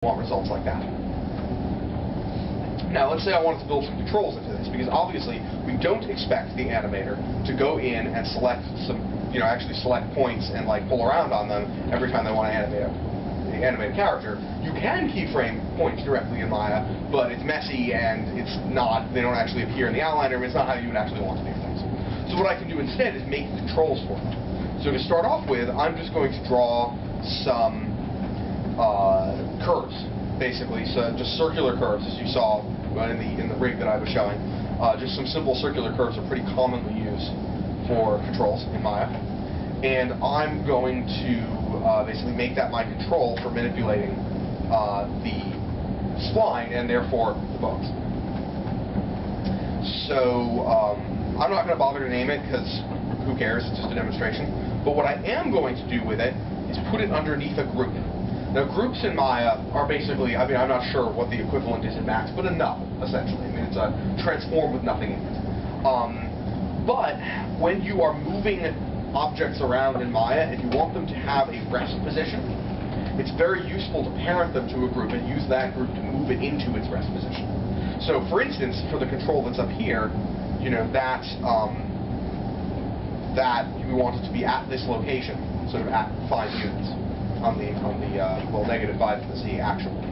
want results like that. Now, let's say I wanted to build some controls into this, because obviously we don't expect the animator to go in and select some, actually select points and like pull around on them every time they want to animate a character. You can keyframe points directly in Maya, but it's messy and they don't actually appear in the outliner, and it's not how you would actually want to do things. So what I can do instead is make controls for them. So to start off with, I'm just going to draw some curves, basically, so just circular curves, as you saw in the rig that I was showing. Just some simple circular curves are pretty commonly used for controls in Maya, and I'm going to basically make that my control for manipulating the spline and therefore the bones. So I'm not going to bother to name it because who cares? It's just a demonstration. But what I am going to do with it is put it underneath a group. Now, groups in Maya are basically, I'm not sure what the equivalent is in Max, but a null, essentially. It's a transform with nothing in it. But when you are moving objects around in Maya and you want them to have a rest position, it's very useful to parent them to a group and use that group to move it into its rest position. So, for instance, for the control that's up here, that we want it to be at this location, sort of at 5 units. On the well, -5 for the Z actually.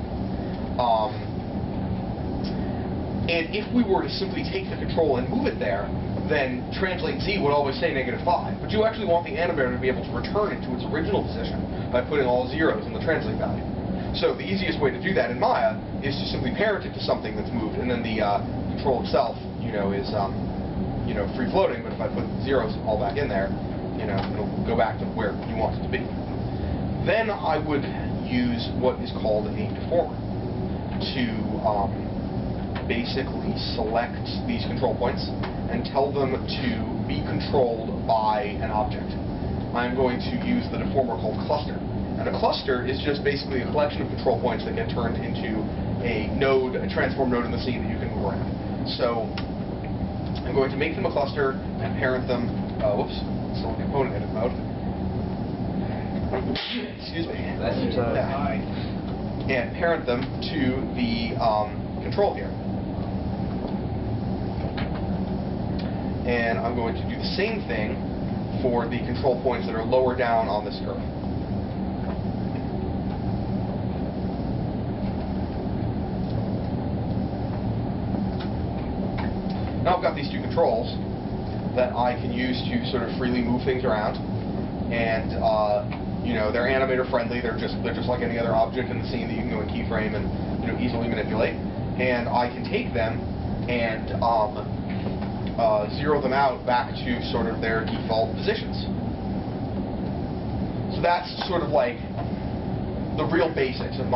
And if we were to simply take the control and move it there, then translate Z would always say -5. But you actually want the animator to be able to return it to its original position by putting all zeros in the translate value. So the easiest way to do that in Maya is to simply parent it to something that's moved, and then the control itself, is free floating. But if I put zeros all back in there, it'll go back to where you want it to be. Then I would use what is called a deformer to basically select these control points and tell them to be controlled by an object. I'm going to use the deformer called cluster. And a cluster is just basically a collection of control points that get turned into a node, a transform node in the scene that you can move around. So I'm going to make them a cluster and parent them, still in component edit mode. Excuse me. And parent them to the control here. And I'm going to do the same thing for the control points that are lower down on this curve. Now I've got these two controls that I can use to sort of freely move things around, and they're animator friendly. They're just like any other object in the scene that you can go and keyframe and easily manipulate. And I can take them and zero them out back to sort of their default positions. So that's sort of like the real basics of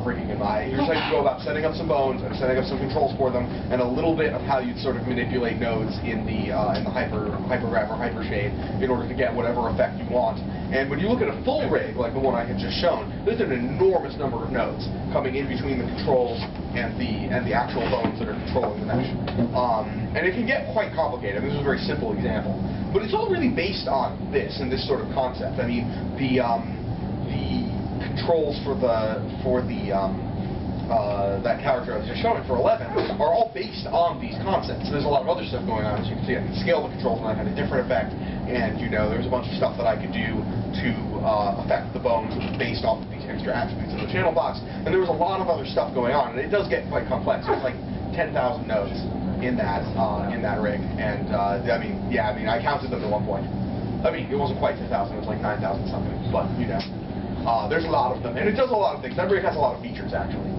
rigging in Maya. Here's how you go about setting up some bones and setting up some controls for them, and a little bit of how you'd sort of manipulate nodes in the hypergraph or hypershade in order to get whatever effect you want. And when you look at a full rig, like the one I had just shown, there's an enormous number of nodes coming in between the controls and the actual bones that are controlling the mesh. And it can get quite complicated. This is a very simple example, but it's all really based on this and this sort of concept. I mean, the controls for that character I was just showing for 11 are all based on these concepts. There's a lot of other stuff going on. As you can see, I can scale the controls and I had a different effect, and there's a bunch of stuff that I could do to affect the bones based off of these extra attributes in the channel box. And there was a lot of other stuff going on, and it does get quite complex. There's like 10,000 nodes in that rig, and I counted them at one point. I mean, it wasn't quite 10,000; it was like 9,000 something, but there's a lot of them, and it does a lot of things. That rig has a lot of features, actually.